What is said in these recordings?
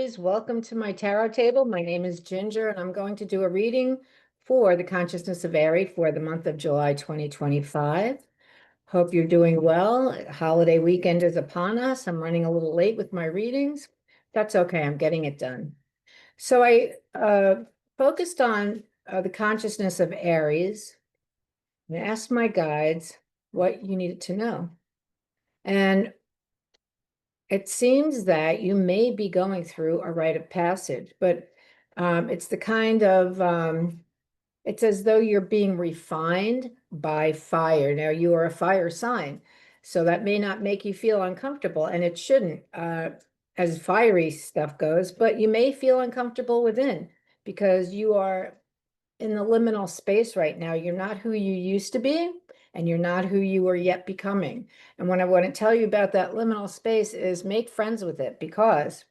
Aries. Welcome to my tarot table. My name is Ginger, and I'm going to do a reading for the consciousness of Aries for the month of July 2025. Hope you're doing well. Holiday weekend is upon us. I'm running a little late with my readings. That's okay. I'm getting it done. So I focused on the consciousness of Aries and asked my guides what you needed to know. And it seems that you may be going through a rite of passage, but it's the kind of, it's as though you're being refined by fire. Now, you are a fire sign, so that may not make you feel uncomfortable, and it shouldn't, as fiery stuff goes, but you may feel uncomfortable within because you are in the liminal space right now. You're not who you used to be, and you're not who you are yet becoming. And what I want to tell you about that liminal space is make friends with it, because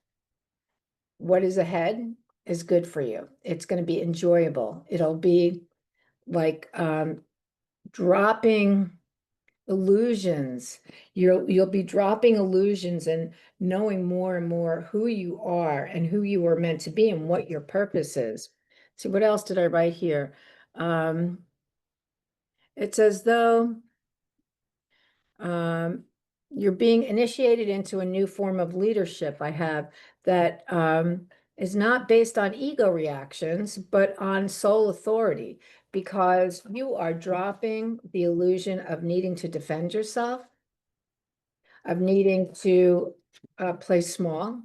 what is ahead is good for you. It's going to be enjoyable. It'll be like dropping illusions. You'll be dropping illusions and knowing more and more who you are and who you were meant to be and what your purpose is. See, what else did I write here? It's as though you're being initiated into a new form of leadership. I have that is not based on ego reactions, but on soul authority, because you are dropping the illusion of needing to defend yourself, of needing to play small.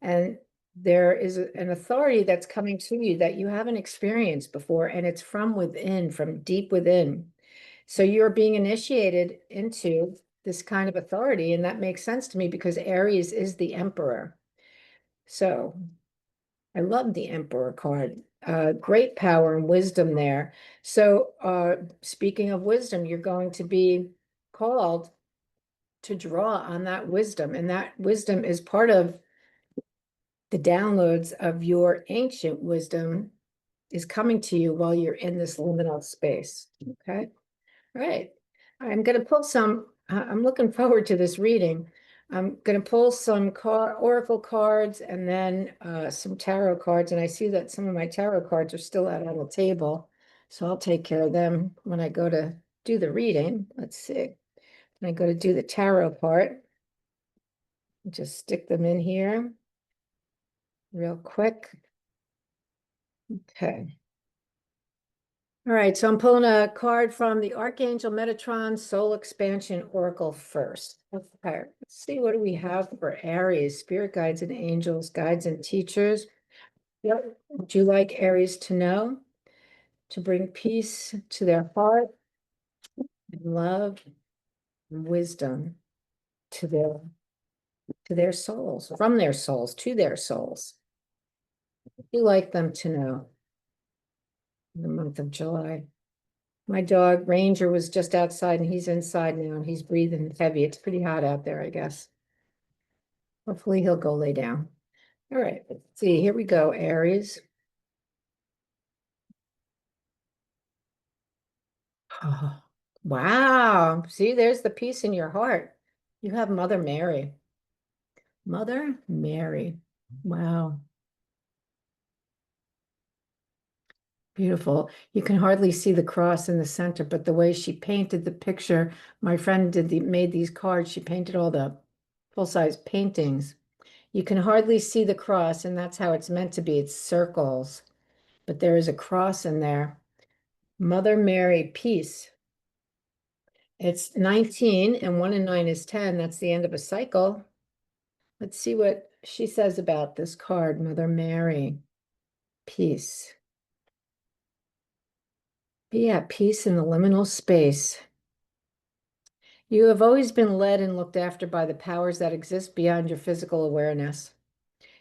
And there is an authority that's coming to you that you haven't experienced before, and it's from within, from deep within. So you're being initiated into this kind of authority, and that makes sense to me because Aries is the emperor. So I love the emperor card. Great power and wisdom there. So speaking of wisdom, you're going to be called to draw on that wisdom, and that wisdom is part of the downloads of your ancient wisdom is coming to you while you're in this liminal space. Okay. All right. I'm going to pull some, I'm looking forward to this reading. I'm going to pull some oracle cards and then some tarot cards. And I see that some of my tarot cards are still out on the table. So I'll take care of them when I go to do the reading. Let's see. When I go to do the tarot part, just stick them in here real quick. Okay. All right, so I'm pulling a card from the Archangel Metatron Soul Expansion Oracle first. Okay, let's see, what do we have for Aries? Spirit guides and angels, guides and teachers. What would you like Aries to know? To bring peace to their heart, and love and wisdom to their souls, from their souls to their souls. You like them to know in the month of July. My dog Ranger was just outside and he's inside now and he's breathing heavy. It's pretty hot out there, I guess. Hopefully he'll go lay down. All right, let's see. Here we go, Aries. Oh, wow. See, there's the peace in your heart. You have Mother Mary. Mother Mary. Wow. Beautiful. You can hardly see the cross in the center, but the way she painted the picture, my friend made these cards. She painted all the full-size paintings. You can hardly see the cross, and that's how it's meant to be. It's circles, but there is a cross in there. Mother Mary, peace. It's 19, and 1 and 9 is 10. That's the end of a cycle. Let's see what she says about this card, Mother Mary, peace. Be at peace in the liminal space. You have always been led and looked after by the powers that exist beyond your physical awareness.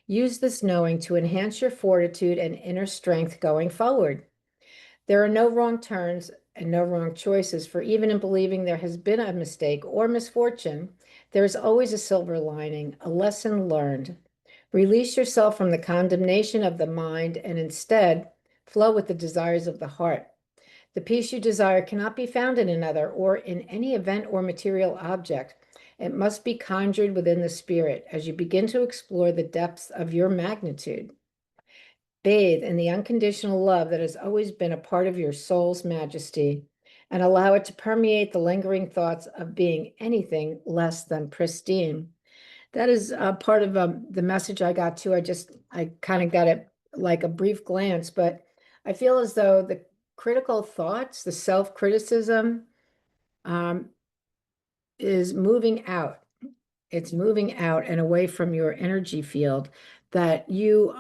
Use this knowing to enhance your fortitude and inner strength going forward. There are no wrong turns and no wrong choices, for even in believing there has been a mistake or misfortune, there is always a silver lining, a lesson learned. Release yourself from the condemnation of the mind and instead flow with the desires of the heart. The peace you desire cannot be found in another or in any event or material object. It must be conjured within the spirit as you begin to explore the depths of your magnitude. Bathe in the unconditional love that has always been a part of your soul's majesty and allow it to permeate the lingering thoughts of being anything less than pristine. That is part of the message I got too. I kind of got it like a brief glance, but I feel as though the critical thoughts, the self-criticism, um, is moving out. It's moving out and away from your energy field, that you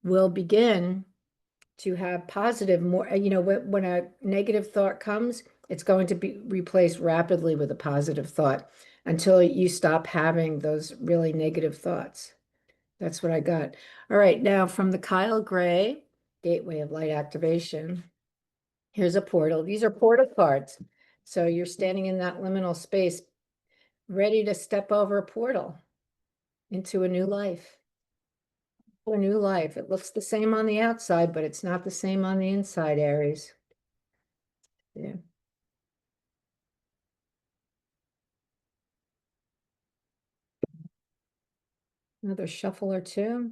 will begin to have positive, more, when a negative thought comes, it's going to be replaced rapidly with a positive thought until you stop having those really negative thoughts. That's what I got. All right, now from the Kyle Gray Gateway of Light Activation, here's a portal. These are portal cards. So you're standing in that liminal space, ready to step over a portal into a new life. A new life. It looks the same on the outside, but it's not the same on the inside, Aries. Yeah. Another shuffle or two.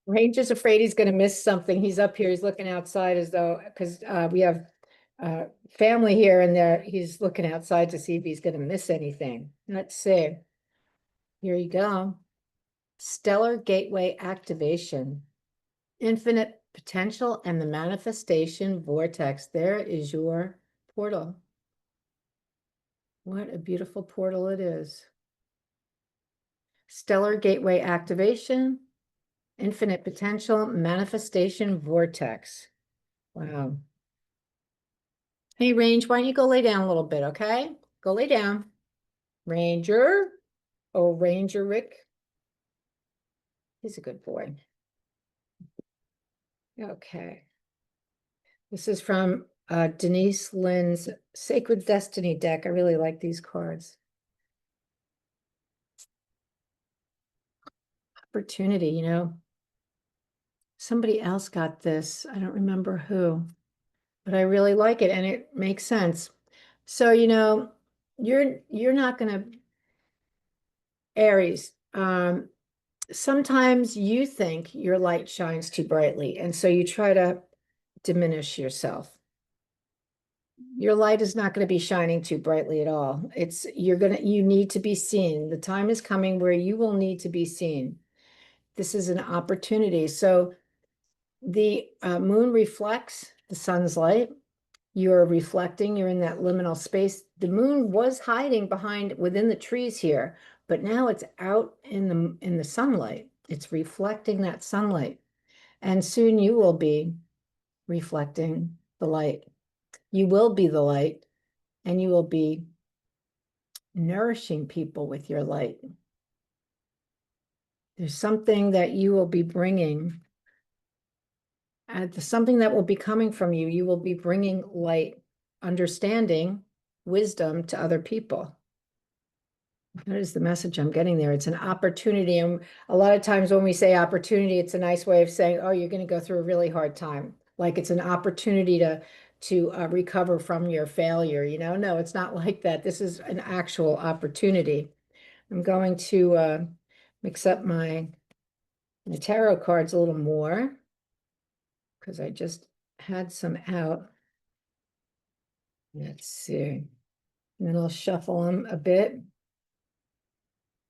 Ranger's afraid he's going to miss something. He's up here. He's looking outside as though, because we have family here, and there he's looking outside to see if he's going to miss anything. Let's see. Here you go. Stellar Gateway Activation. Infinite potential and the manifestation vortex. There is your portal. What a beautiful portal it is. Stellar Gateway Activation, infinite potential, manifestation vortex. Wow. Hey, Range, why don't you go lay down a little bit, okay? Go lay down. Ranger. Oh, Ranger Rick. He's a good boy. Okay. This is from Denise Lynn's Sacred Destiny deck. I really like these cards. Opportunity, somebody else got this. I don't remember who, but I really like it and it makes sense. So, you're not going to, Aries, sometimes you think your light shines too brightly, and so you try to diminish yourself. Your light is not going to be shining too brightly at all. You need to be seen. The time is coming where you will need to be seen. This is an opportunity. So the moon reflects the sun's light. You're reflecting, you're in that liminal space. The moon was hiding within the trees here, but now it's out in the sunlight. It's reflecting that sunlight. And soon you will be reflecting the light. You will be the light, and you will be nourishing people with your light. There's something that you will be bringing, something that will be coming from you. You will be bringing light, understanding, wisdom to other people. That is the message I'm getting there. It's an opportunity. And a lot of times when we say opportunity, it's a nice way of saying, oh, you're going to go through a really hard time. Like it's an opportunity to recover from your failure. No, it's not like that. This is an actual opportunity. I'm going to mix up my tarot cards a little more because I just had some out. Let's see. And then I'll shuffle them a bit.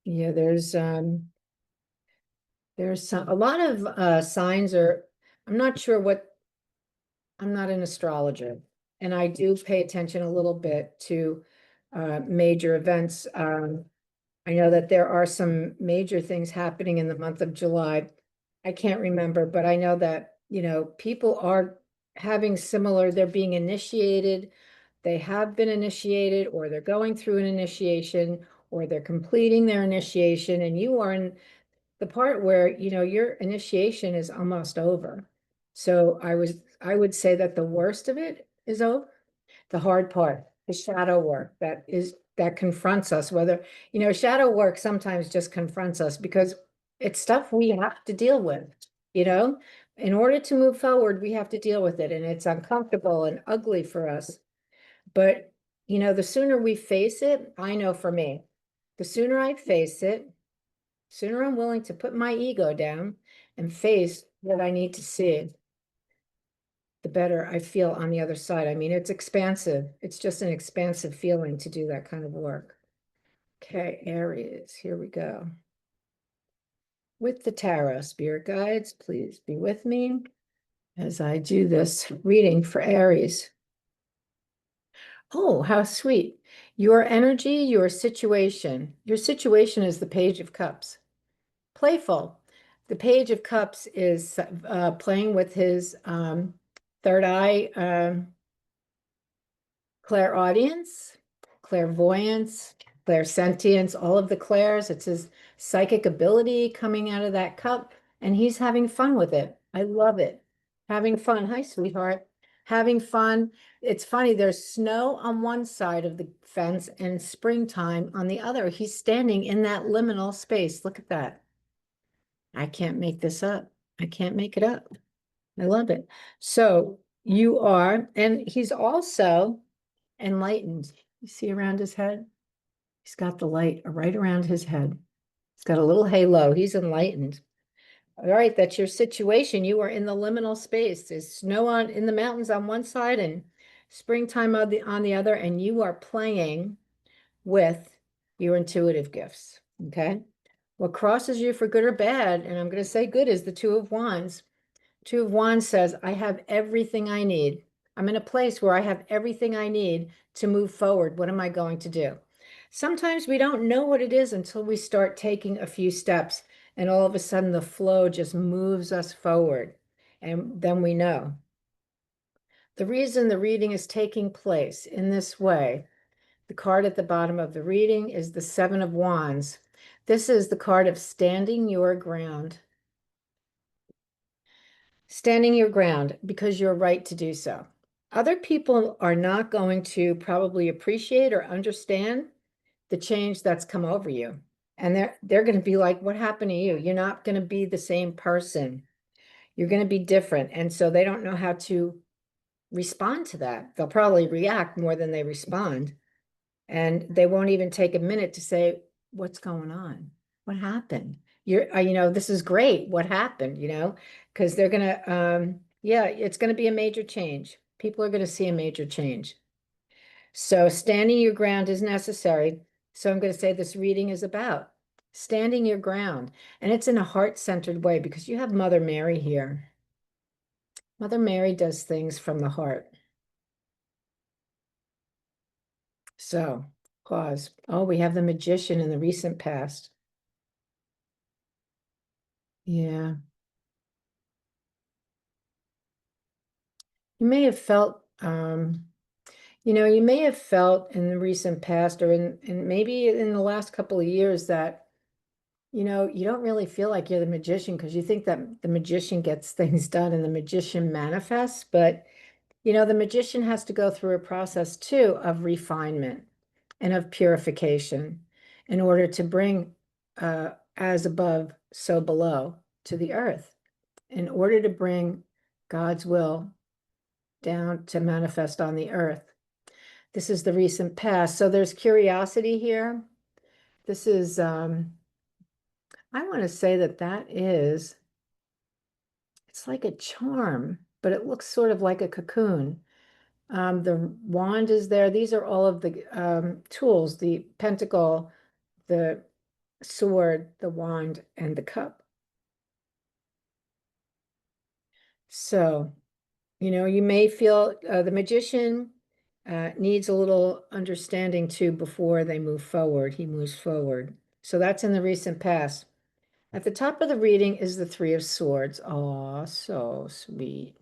Yeah, there's a lot of signs I'm not sure I'm not an astrologer, and I do pay attention a little bit to major events. I know that there are some major things happening in the month of July. I can't remember, but I know that, people are having they're being initiated. They have been initiated, or they're going through an initiation, or they're completing their initiation, and you are in the part where, your initiation is almost over. So I would say that the worst of it is over. The hard part, the shadow work that confronts us, whether, shadow work sometimes just confronts us because It's stuff we have to deal with, you know? In order to move forward, we have to deal with it, and it's uncomfortable and ugly for us. But, the sooner we face it, I know for me, the sooner I face it, sooner I'm willing to put my ego down and face what I need to see, the better I feel on the other side. I mean, it's expansive. It's just an expansive feeling to do that kind of work. Okay, Aries, here we go. With the tarot, spirit guides, please be with me as I do this reading for Aries. Oh, how sweet. Your energy, your situation. Your situation is the Page of Cups. Playful. The Page of Cups is playing with his third eye, clairaudience, clairvoyance, clairsentience, all of the clairs. It's his psychic ability coming out of that cup, and he's having fun with it. I love it. Having fun. Hi, sweetheart. Having fun. It's funny, there's snow on one side of the fence and springtime on the other. He's standing in that liminal space. Look at that. I can't make this up. I can't make it up. I love it. So you are, and he's also enlightened. You see around his head? He's got the light right around his head. He's got a little halo. He's enlightened. All right, that's your situation. You are in the liminal space. There's snow on in the mountains on one side and springtime on the other, and you are playing with your intuitive gifts. Okay. What crosses you for good or bad, and I'm going to say good, is the Two of Wands. Two of Wands says, I have everything I need. I'm in a place where I have everything I need to move forward. What am I going to do? Sometimes we don't know what it is until we start taking a few steps, and all of a sudden the flow just moves us forward. And then we know. The reason the reading is taking place in this way, the card at the bottom of the reading is the Seven of Wands. This is the card of standing your ground. Standing your ground because you're right to do so. Other people are not going to probably appreciate or understand the change that's come over you. And they're going to be like, what happened to you? You're not going to be the same person. You're going to be different. And so they don't know how to respond to that. They'll probably react more than they respond. And they won't even take a minute to say, what's going on? What happened? This is great. What happened? Because they're gonna, yeah, it's gonna be a major change. People are gonna see a major change. So standing your ground is necessary. So I'm gonna say this reading is about standing your ground, and it's in a heart-centered way because you have Mother Mary here. Mother Mary does things from the heart. So pause. Oh, we have the Magician in the recent past. Yeah. You may have felt, you may have felt in the recent past or in maybe in the last couple of years that, you don't really feel like you're the magician because you think that the magician gets things done and the magician manifests. But, the magician has to go through a process too of refinement and of purification in order to bring as above, so below to the earth, in order to bring God's will down to manifest on the earth. This is the recent past. So there's curiosity here. This is, I want to say that is, it's like a charm, but it looks sort of like a cocoon. The wand is there. These are all of the tools, the pentacle, the sword, the wand, and the cup. So, you may feel the magician needs a little understanding too before they move forward. He moves forward. So that's in the recent past. At the top of the reading is the Three of Swords. Oh, so sweet.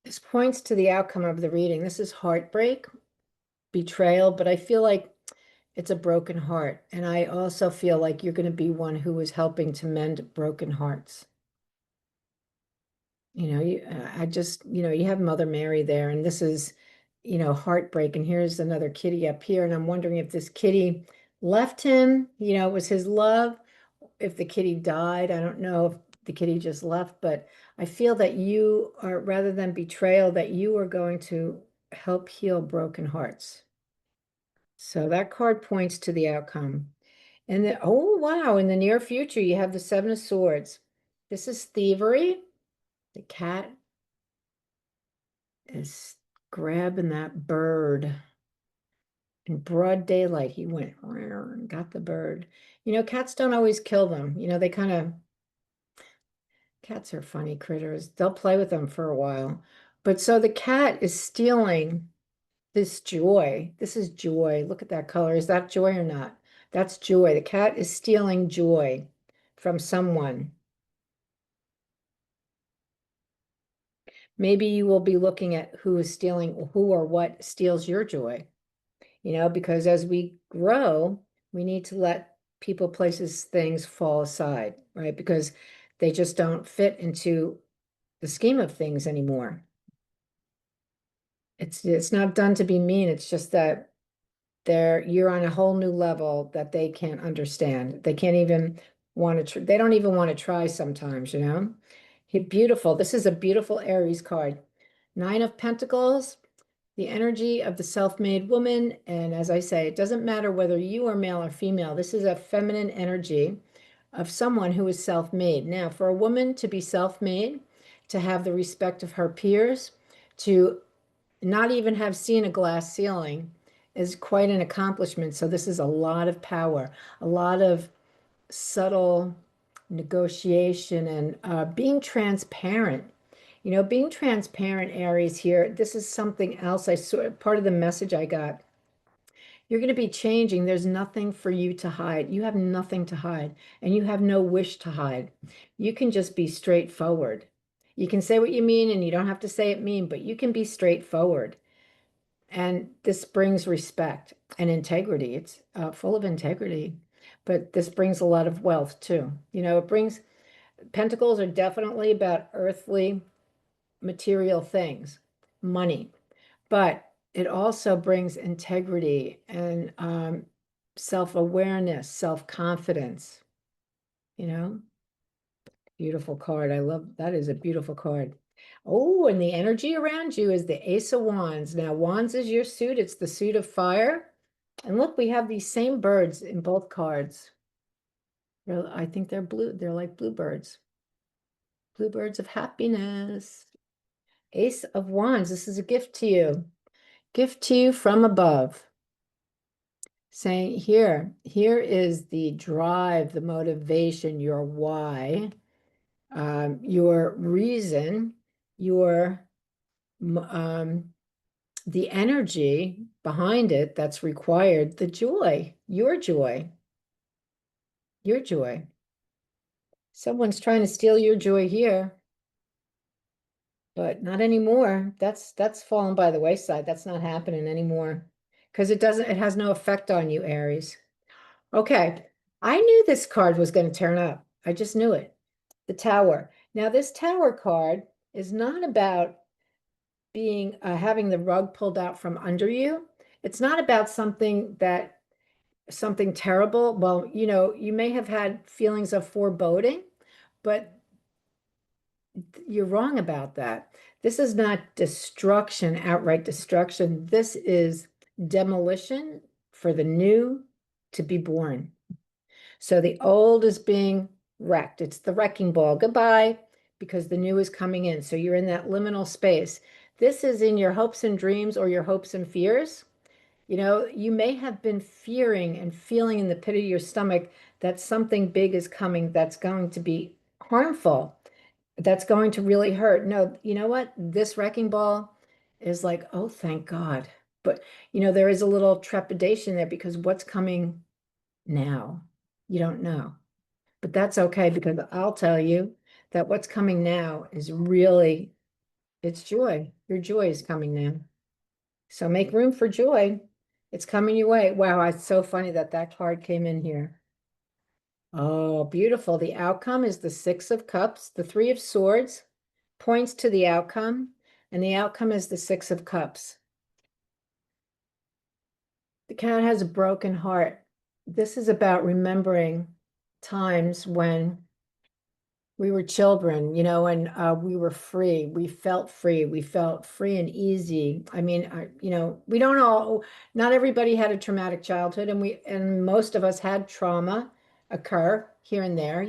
This points to the outcome of the reading. This is heartbreak, betrayal, but I feel like it's a broken heart. And I also feel like you're going to be one who is helping to mend broken hearts. I just, you have Mother Mary there, and this is, heartbreak. And here's another kitty up here. And I'm wondering if this kitty left him, it was his love. If the kitty died, I don't know if the kitty just left, but I feel that you are, rather than betrayal, that you are going to help heal broken hearts. So that card points to the outcome. And then, oh, wow, in the near future, you have the Seven of Swords. This is thievery. The cat is grabbing that bird. In broad daylight, he went and got the bird. Cats don't always kill them. Cats are funny critters. They'll play with them for a while. But so the cat is stealing this joy. This is joy. Look at that color. Is that joy or not? That's joy. The cat is stealing joy from someone. Maybe you will be looking at who is stealing, who or what steals your joy. Because as we grow, we need to let people, places, things fall aside, right? Because they just don't fit into the scheme of things anymore. It's not done to be mean. It's just that you're on a whole new level that they can't understand. They can't even want to, they don't even want to try sometimes. Beautiful. This is a beautiful Aries card. Nine of Pentacles, the energy of the self-made woman. And as I say, it doesn't matter whether you are male or female. This is a feminine energy of someone who is self-made. Now, for a woman to be self-made, to have the respect of her peers, to not even have seen a glass ceiling is quite an accomplishment. So this is a lot of power, a lot of subtle negotiation and being transparent. Being transparent, Aries here, this is something else I saw, part of the message I got. You're going to be changing. There's nothing for you to hide. You have nothing to hide, and you have no wish to hide. You can just be straightforward. You can say what you mean, and you don't have to say it mean, but you can be straightforward. And this brings respect and integrity. It's full of integrity, but this brings a lot of wealth too. It brings, pentacles are definitely about earthly material things, money, but it also brings integrity and self-awareness, self-confidence, you know? Beautiful card. I love that is a beautiful card. Oh, and the energy around you is the Ace of Wands. Now, Wands is your suit. It's the suit of fire. And look, we have these same birds in both cards. I think they're blue. They're like bluebirds. Bluebirds of happiness. Ace of Wands. This is a gift to you. Gift to you from above. Saying here is the drive, the motivation, your why, your reason, your the energy behind it that's required, the joy, your joy, your joy. Someone's trying to steal your joy here, but not anymore. That's fallen by the wayside. That's not happening anymore because it has no effect on you, Aries. Okay, I knew this card was going to turn up. I just knew it. The Tower. Now, this Tower card is not about being having the rug pulled out from under you. It's not about something terrible. Well, you may have had feelings of foreboding, but you're wrong about that. This is not destruction, outright destruction. This is demolition for the new to be born. So the old is being wrecked. It's the wrecking ball. Goodbye, because the new is coming in. So you're in that liminal space. This is in your hopes and dreams or your hopes and fears. You may have been fearing and feeling in the pit of your stomach that something big is coming that's going to be harmful, that's going to really hurt. No, you know what? This wrecking ball is like, oh, thank God. But, there is a little trepidation there because what's coming now? You don't know. But that's okay because I'll tell you that what's coming now is really, it's joy. Your joy is coming now. So make room for joy. It's coming your way. Wow, it's so funny that that card came in here. Oh, beautiful. The outcome is the Six of Cups. The Three of Swords points to the outcome, and the outcome is the Six of Cups. The cat has a broken heart. this is about remembering times when we were children, and we were free. We felt free. We felt free and easy. I mean, we don't all, not everybody had a traumatic childhood, and most of us had trauma occur here and there,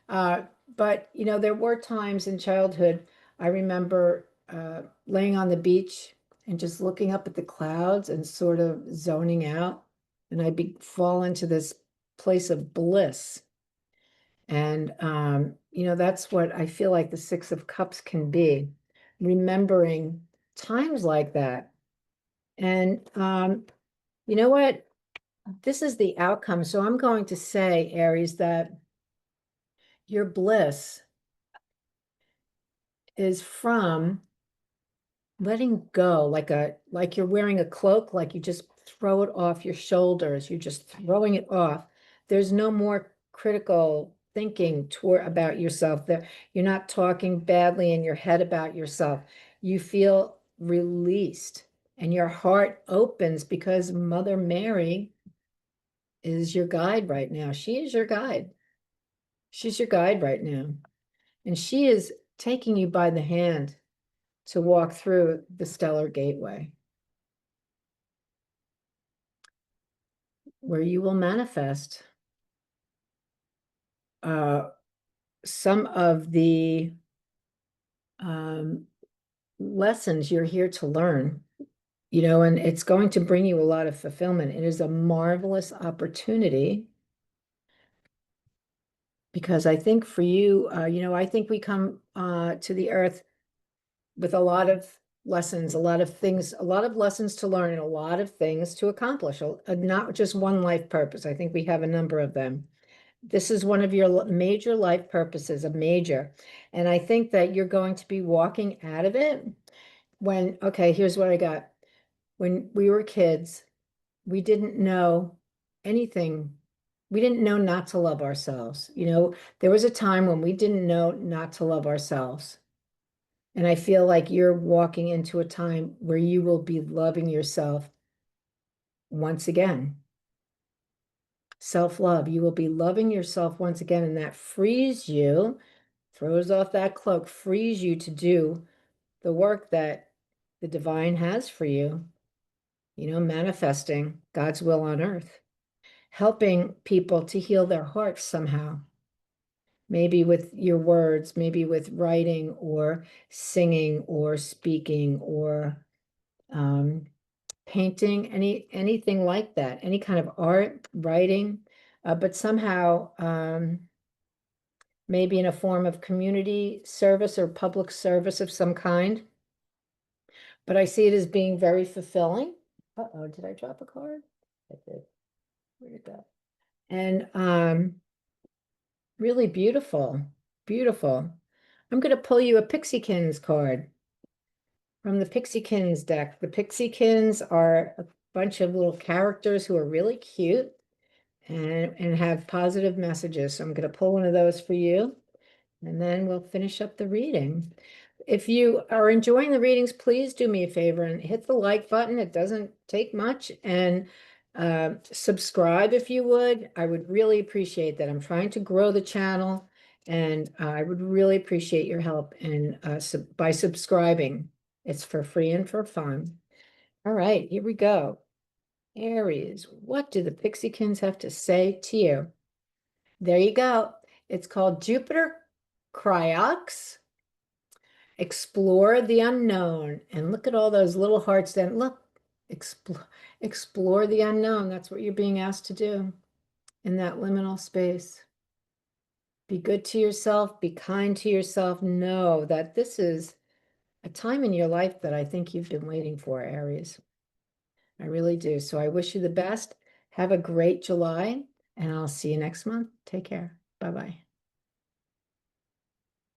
Uh, but, there were times in childhood, I remember laying on the beach and just looking up at the clouds and sort of zoning out. And fall into this place of bliss. And, that's what I feel like the Six of Cups can be, remembering times like that. And, you know what? This is the outcome. So I'm going to say, Aries, that your bliss is from letting go, like you're wearing a cloak, like you just throw it off your shoulders, you're just throwing it off. There's no more critical thinking about yourself. That you're not talking badly in your head about yourself. You feel released and your heart opens because Mother Mary is your guide right now. She is your guide. She's your guide right now. And she is taking you by the hand to walk through the stellar gateway, where you will manifest uh, some of the um, lessons you're here to learn, and it's going to bring you a lot of fulfillment. It is a marvelous opportunity because I think for you, I think we come to the earth with a lot of lessons, a lot of things, a lot of lessons to learn, and a lot of things to accomplish, not just one life purpose. I think we have a number of them. This is one of your major life purposes, a major. And I think that you're going to be walking out of it okay, here's what I got. When we were kids, we didn't know anything. We didn't know not to love ourselves. There was a time when we didn't know not to love ourselves. And I feel like you're walking into a time where you will be loving yourself once again. Self-love. You will be loving yourself once again, and that frees you, throws off that cloak, frees you to do the work that the divine has for you, manifesting God's will on earth, helping people to heal their hearts somehow, maybe with your words, maybe with writing or singing or speaking or painting, anything like that, any kind of art, writing, but somehow maybe in a form of community service or public service of some kind. But I see it as being very fulfilling. Uh-oh, did I drop a card? I did. Where did it go? And really beautiful, beautiful. I'm going to pull you a Pixiekins card from the Pixiekins deck. The Pixiekins are a bunch of little characters who are really cute and have positive messages. So I'm going to pull one of those for you, and then we'll finish up the reading. If you are enjoying the readings, please do me a favor and hit the like button. It doesn't take much. And subscribe if you would. I would really appreciate that. I'm trying to grow the channel, and I would really appreciate your help by subscribing. It's for free and for fun. All right, here we go. Aries, what do the Pixiekins have to say to you? There you go. It's called Jupiter Cryox. Explore the unknown. And look at all those little hearts then. Look, explore the unknown. That's what you're being asked to do in that liminal space. Be good to yourself. Be kind to yourself. Know that this is a time in your life that I think you've been waiting for, Aries. I really do. So I wish you the best. Have a great July, and I'll see you next month. Take care. Bye-bye.